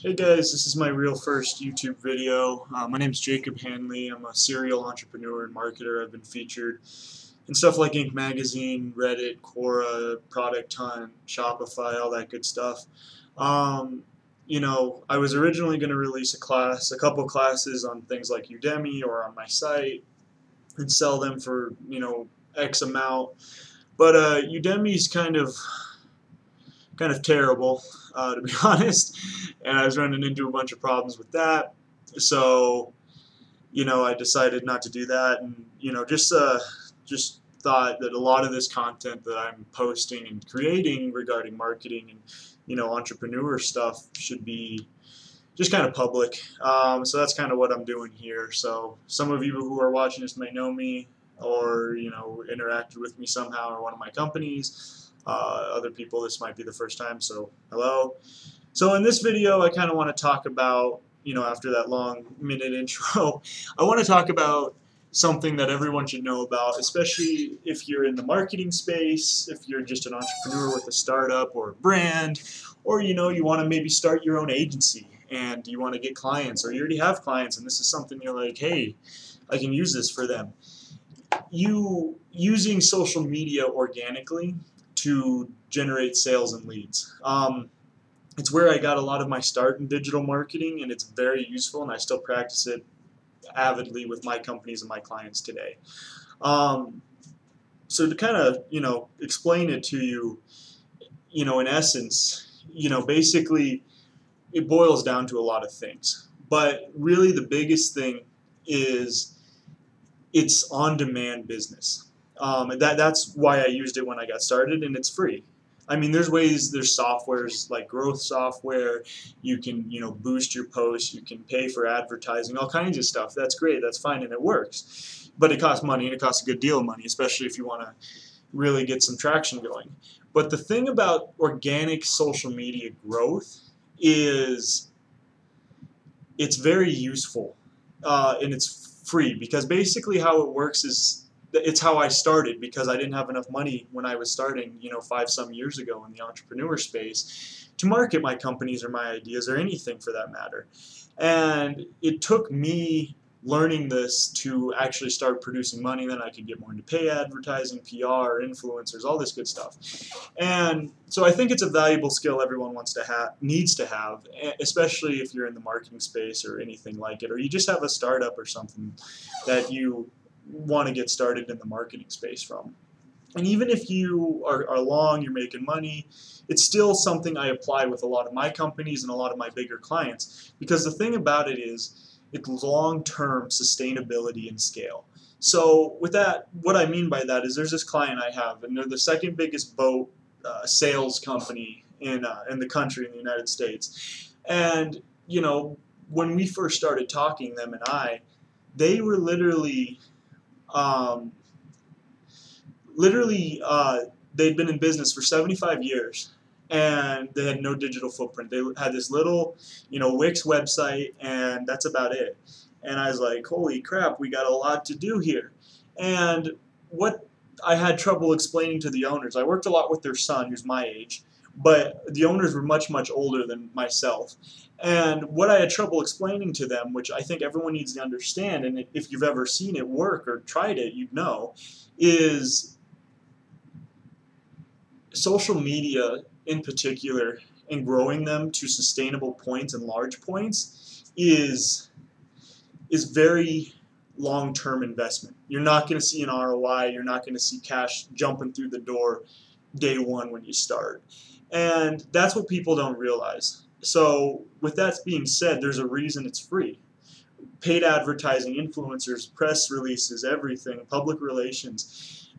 Hey guys, this is my real first YouTube video. My name is Jacob Hanley. I'm a serial entrepreneur and marketer. I've been featured in stuff like Inc. Magazine, Reddit, Quora, Product Hunt, Shopify, all that good stuff. Um, I was originally going to release a couple classes on things like Udemy or on my site and sell them for, X amount. But Udemy's kind of terrible, to be honest. And I was running into a bunch of problems with that. So, I decided not to do that, and just thought that a lot of this content that I'm posting and creating regarding marketing and entrepreneur stuff should be just kind of public. So that's kind of what I'm doing here. So some of you who are watching this may know me or interacted with me somehow or one of my companies. Other people, this might be the first time, so hello. So in this video, I kind of want to talk about, after that long minute intro, I want to talk about something that everyone should know about, especially if you're in the marketing space, if you're just an entrepreneur with a startup or a brand, or you want to maybe start your own agency and you want to get clients, or you already have clients and this is something you're like, hey, I can use this for them. You using social media organically to generate sales and leads. It's where I got a lot of my start in digital marketing, and it's very useful, and I still practice it avidly with my companies and my clients today. Um, so to kind of explain it to you, in essence, basically it boils down to a lot of things, but really the biggest thing is it's on-demand business. That's why I used it when I got started, and it's free. I mean, there's softwares like growth software. You can, boost your posts. You can pay for advertising, all kinds of stuff. That's great. That's fine, and it works. But it costs money, and it costs a good deal of money, especially if you want to really get some traction going. But the thing about organic social media growth is it's very useful, and it's free, because basically how it works is it's how I started, because I didn't have enough money when I was starting, 5 some years ago in the entrepreneur space to market my companies or my ideas or anything for that matter. And it took me learning this to actually start producing money. Then I could get more into pay advertising, PR, influencers, all this good stuff. And so I think it's a valuable skill everyone needs to have, especially if you're in the marketing space or anything like it, or you just have a startup or something that you want to get started in the marketing space from. And even if you are long, you're making money, it's still something I apply with a lot of my companies and a lot of my bigger clients, because the thing about it is it's long-term sustainability and scale. So with that, what I mean by that is there's this client I have, and they're the second biggest boat sales company in the country, in the United States. And when we first started talking, them and they were um, literally, they'd been in business for 75 years, and they had no digital footprint. They had this little, Wix website, and that's about it. And I was like, holy crap, we got a lot to do here. And what I had trouble explaining to the owners, I worked a lot with their son, who's my age, but the owners were much, much older than myself. And what I had trouble explaining to them, which I think everyone needs to understand, and if you've ever seen it work or tried it, you'd know, is social media in particular, and growing them to sustainable points and large points is very long-term investment. You're not going to see an ROI. You're not going to see cash jumping through the door day one when you start. And that's what people don't realize. So with that being said, there's a reason it's free. Paid advertising, influencers, press releases, everything, public relations,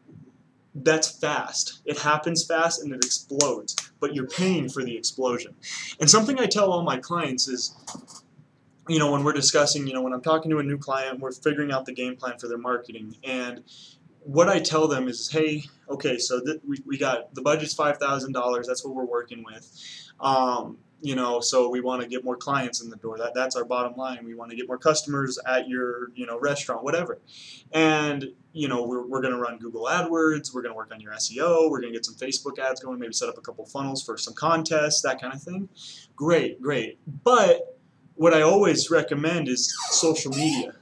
that's fast. It happens fast and it explodes, but you're paying for the explosion. And something I tell all my clients is, when we're discussing, when I'm talking to a new client, we're figuring out the game plan for their marketing. And what I tell them is, hey, okay, so we got the budget's $5,000. That's what we're working with. So we want to get more clients in the door. That's our bottom line. We want to get more customers at your, restaurant, whatever. And, we're going to run Google AdWords. We're going to work on your SEO. We're going to get some Facebook ads going, maybe set up a couple funnels for some contests, that kind of thing. Great, great. But what I always recommend is social media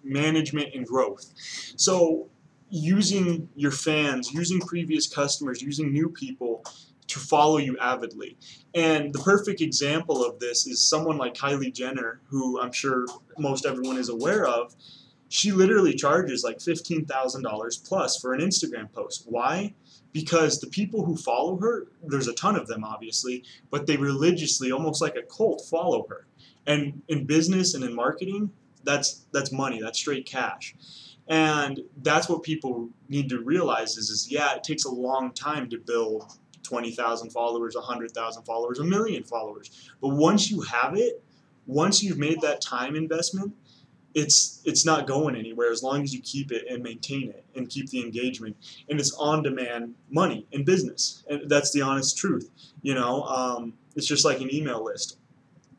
management and growth. So using your fans, using previous customers, using new people to follow you avidly. And the perfect example of this is someone like Kylie Jenner, who I'm sure most everyone is aware of. She literally charges like $15,000 plus for an Instagram post. Why? Because the people who follow her, there's a ton of them obviously, but they religiously, almost like a cult, follow her. And in business and in marketing, that's money, that's straight cash. And that's what people need to realize is yeah, it takes a long time to build 20,000 followers, 100,000 followers, 1,000,000 followers. But once you have it, once you've made that time investment, it's not going anywhere as long as you keep it and maintain it and keep the engagement. And it's on-demand money in business. And that's the honest truth. It's just like an email list.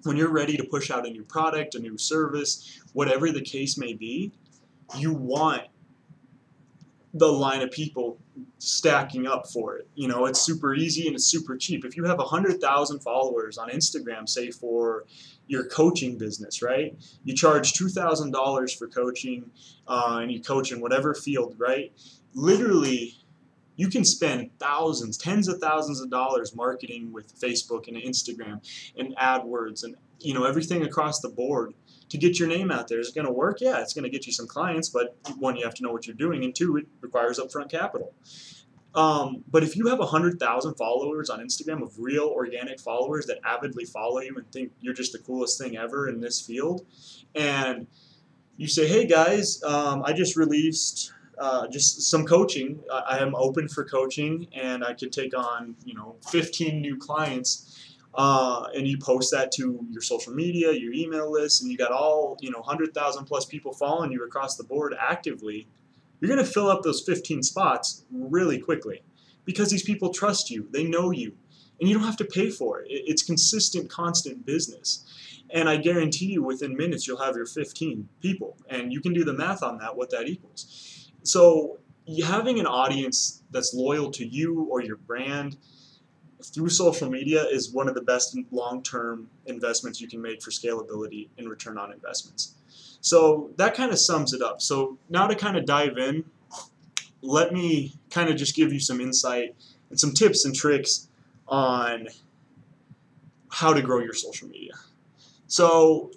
When you're ready to push out a new product, a new service, whatever the case may be, you want the line of people stacking up for it. It's super easy and it's super cheap. If you have 100,000 followers on Instagram, say for your coaching business, right? You charge $2,000 for coaching, and you coach in whatever field, right? Literally, you can spend thousands, tens of thousands of dollars marketing with Facebook and Instagram and AdWords and everything across the board to get your name out there. Is it going to work? Yeah, it's going to get you some clients, but one, you have to know what you're doing, and two, it requires upfront capital. But if you have 100,000 followers on Instagram, of real organic followers that avidly follow you and think you're just the coolest thing ever in this field, and you say, hey guys, I just released just some coaching. I am open for coaching, and I could take on 15 new clients. And you post that to your social media, your email list, and you got all 100,000 plus people following you across the board actively. You're going to fill up those 15 spots really quickly because these people trust you, they know you, and you don't have to pay for it. It's consistent, constant business. And I guarantee you within minutes you'll have your 15 people, and you can do the math on that, what that equals. So having an audience that's loyal to you or your brand through social media is one of the best long-term investments you can make for scalability and return on investments. So that kind of sums it up. So now to kind of dive in, let me kind of just give you some insight and some tips and tricks on how to grow your social media. So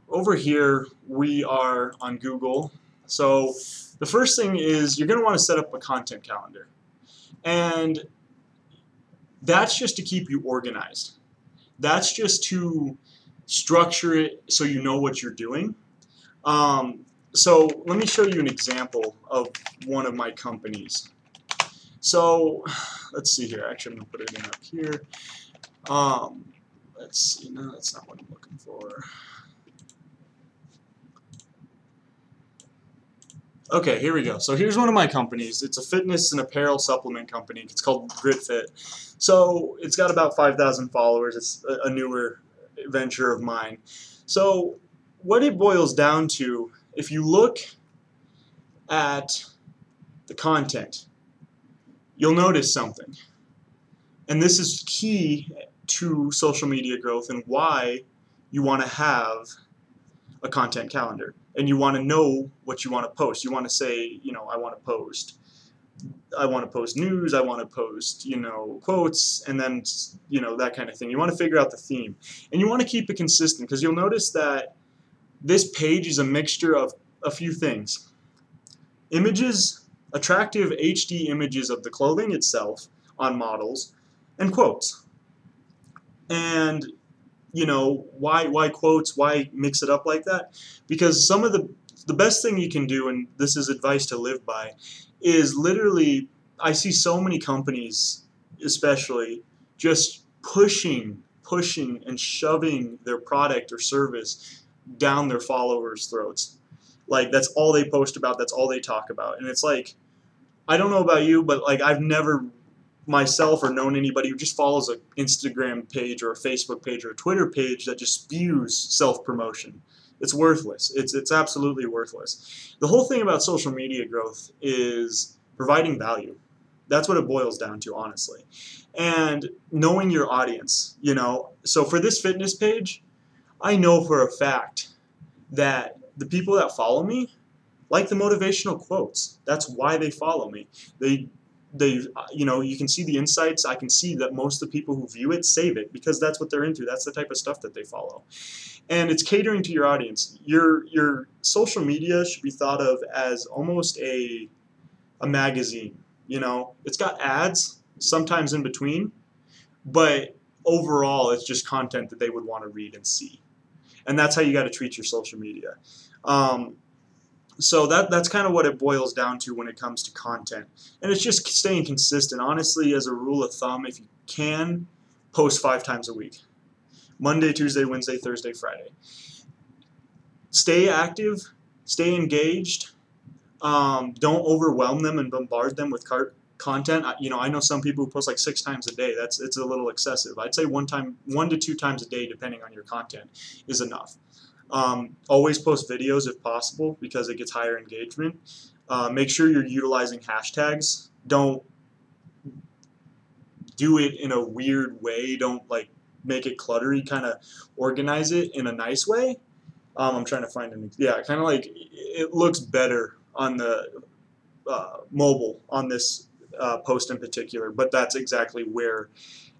over here, we are on Google. So the first thing is you're going to want to set up a content calendar. And that's just to keep you organized. That's just to structure it so you know what you're doing. So let me show you an example of one of my companies. So let's see here. Actually, I'm going to put it in up here. Let's see. No, that's not what I'm looking for. Okay, here we go. So here's one of my companies. It's a fitness and apparel supplement company. It's called GritFit. So it's got about 5,000 followers. It's a newer venture of mine. So what it boils down to, if you look at the content, you'll notice something. And this is key to social media growth and why you want to have a content calendar. And you want to know what you want to post. You want to say, I want to post news, I want to post, quotes, and then, that kind of thing. You want to figure out the theme. And you want to keep it consistent because you'll notice that this page is a mixture of a few things. Images, attractive HD images of the clothing itself on models, and quotes. And why quotes? Why mix it up like that? Because some of the best thing you can do, and this is advice to live by, is literally, I see so many companies, especially, just pushing and shoving their product or service down their followers' throats. Like, that's all they post about, that's all they talk about. And it's like, I don't know about you, but like, I've never myself or known anybody who just follows an Instagram page or a Facebook page or a Twitter page that just spews self-promotion. It's worthless. It's absolutely worthless. The whole thing about social media growth is providing value. That's what it boils down to, honestly. And knowing your audience, you know. So for this fitness page, I know for a fact that the people that follow me like the motivational quotes. That's why they follow me. They you know, you can see the insights. I can see that most of the people who view it save it because that's what they're into. That's the type of stuff that they follow. And it's catering to your audience. Your social media should be thought of as almost a magazine. You know, it's got ads sometimes in between, but overall it's just content that they would want to read and see. And that's how you got to treat your social media. So that's kind of what it boils down to when it comes to content. And it's just staying consistent. Honestly, as a rule of thumb, if you can, post 5 times a week. Monday, Tuesday, Wednesday, Thursday, Friday. Stay active, stay engaged. Don't overwhelm them and bombard them with content. You know, I know some people who post like 6 times a day. It's a little excessive. I'd say 1 to 2 times a day, depending on your content, is enough. Always post videos if possible because it gets higher engagement. Make sure you're utilizing hashtags. Don't do it in a weird way. Don't like make it cluttery. Kind of organize it in a nice way. I'm trying to find kind of like it looks better on the mobile on this post in particular, but that's exactly where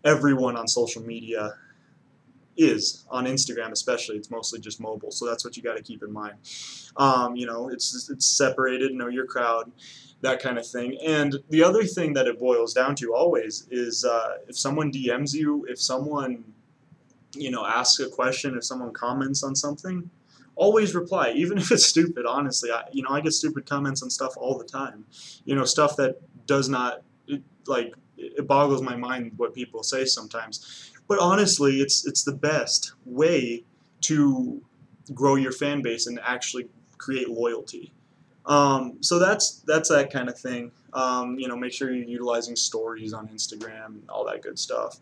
everyone on social media is. On Instagram especially, it's mostly just mobile, so that's what you got to keep in mind. You know, it's separated, know your crowd, that kind of thing. And the other thing that it boils down to always is if someone DMs you, if someone, you know, asks a question, if someone comments on something, always reply, even if it's stupid. Honestly, I get stupid comments on stuff all the time. You know, stuff that does not, it boggles my mind what people say sometimes. But honestly, it's the best way to grow your fan base and actually create loyalty. So that's that kind of thing. You know, make sure you're utilizing stories on Instagram and all that good stuff.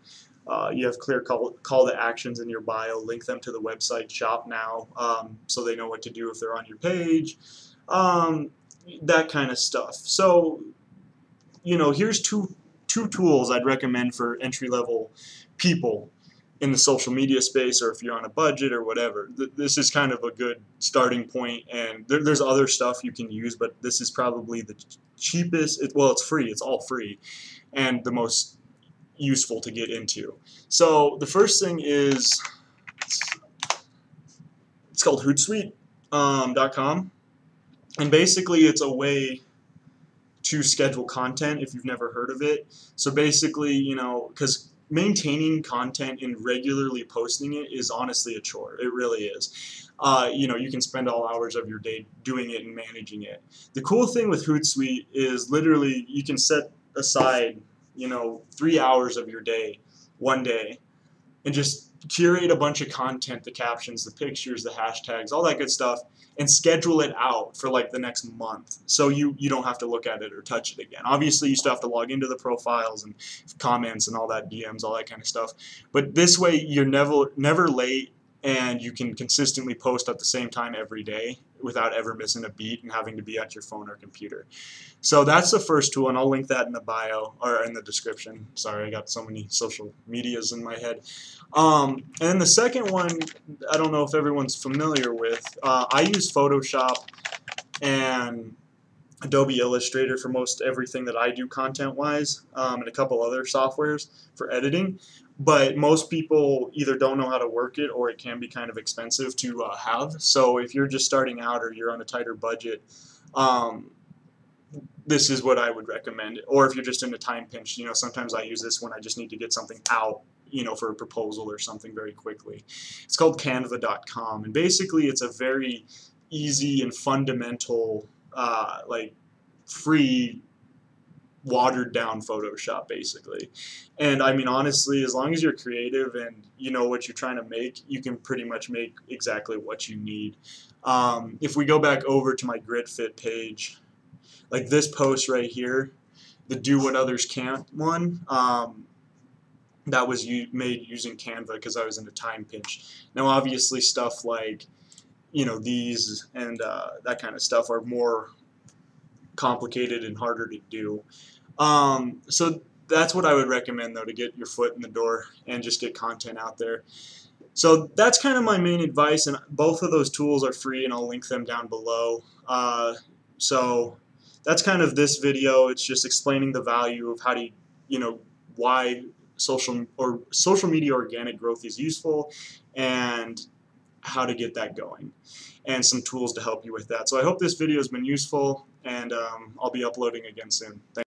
You have clear call to actions in your bio. Link them to the website Shop Now, so they know what to do if they're on your page. That kind of stuff. So, you know, here's two tools I'd recommend for entry-level people in the social media space, or if you're on a budget or whatever. This is kind of a good starting point, and there's other stuff you can use, but this is probably the cheapest. Well, it's free. It's all free, and the most useful to get into. So the first thing is it's called Hootsuite.com, and basically it's a way to schedule content if you've never heard of it. So basically, you know, because maintaining content and regularly posting it is honestly a chore. It really is. You know, you can spend all hours of your day doing it and managing it. The cool thing with Hootsuite is literally you can set aside, you know, 3 hours of your day, one day, and just curate a bunch of content, the captions, the pictures, the hashtags, all that good stuff, and schedule it out for like the next month, so you don't have to look at it or touch it again. Obviously, you still have to log into the profiles and comments and all that, DMs, all that kind of stuff. But this way, you're never late, and you can consistently post at the same time every day without ever missing a beat and having to be at your phone or computer. So that's the first tool, and I'll link that in the bio or in the description. Sorry, I got so many social medias in my head. And then the second one, I don't know if everyone's familiar with. I use Photoshop and Adobe Illustrator for most everything that I do content-wise, and a couple other softwares for editing. But most people either don't know how to work it, or it can be kind of expensive to have. So if you're just starting out or you're on a tighter budget, this is what I would recommend. Or if you're just in a time pinch, you know, sometimes I use this when I just need to get something out, you know, for a proposal or something very quickly. It's called Canva.com, and basically it's a very easy and fundamental, like free, watered down Photoshop basically. And I mean, honestly, as long as you're creative and you know what you're trying to make, you can pretty much make exactly what you need. If we go back over to my GridFit page, like this post right here, the Do What Others Can't one. That was made using Canva because I was in a time pinch. Now, obviously, stuff like these and that kind of stuff are more complicated and harder to do. So that's what I would recommend, though, to get your foot in the door and just get content out there. So that's kind of my main advice, and both of those tools are free, and I'll link them down below. So that's kind of this video. It's just explaining the value of how to, why social media organic growth is useful, and how to get that going, and some tools to help you with that. So I hope this video has been useful, and I'll be uploading again soon. Thanks.